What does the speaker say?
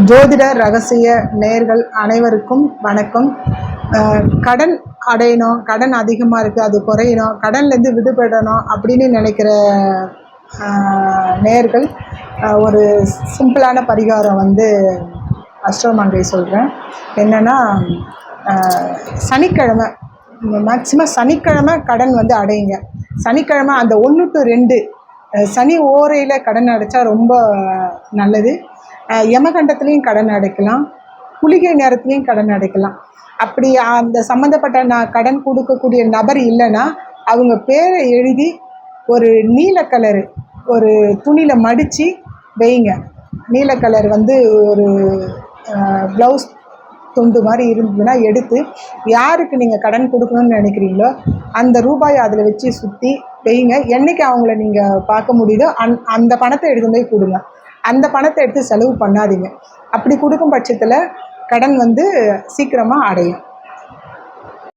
ஜோதிட ரகசிய நேயர்கள் அனைவருக்கும் வணக்கம். கடன் அடையணும், கடன் அதிகமாக இருக்குது, அது குறையணும், கடன்லேருந்து விடுபடணும் அப்படின்னு நினைக்கிற நேயர்கள் ஒரு சிம்பிளான பரிகாரம் அஸ்ட்ரோமங்கை சொல்கிறேன். என்னென்னா, சனிக்கிழமை மேக்சிமம் சனிக்கிழமை கடன் அடையுங்க. சனிக்கிழமை அந்த 1 to 2 சனி ஓரையில் கடன் அடைச்சா ரொம்ப நல்லது. யமகண்டத்துலேயும் கடன் அடைக்கலாம், குளிகை நேரத்துலேயும் கடன் அடைக்கலாம். அப்படி அந்த சம்மந்தப்பட்ட கடன் கொடுக்கக்கூடிய நபர் இல்லைன்னா அவங்க பேரை எழுதி ஒரு நீல கலரு ஒரு துணியில் மடித்து வைங்க. நீல கலர் ஒரு ப்ளவுஸ் துண்டு மாதிரி இருந்ததுன்னா எடுத்து யாருக்கு நீங்கள் கடன் கொடுக்கணும்னு நினைக்கிறீங்களோ அந்த ரூபாயை அதில் வச்சு சுற்றி வைங்க. என்றைக்கு அவங்கள நீங்கள் பார்க்க முடியுதோ அந்த பணத்தை எடுத்து போய் கொடுங்க. அந்த பணத்தை எடுத்து செலவு பண்ணாதீங்க. அப்படி கொடுக்கும் பட்சத்தில் கடன் சீக்கிரமாக அடையும்.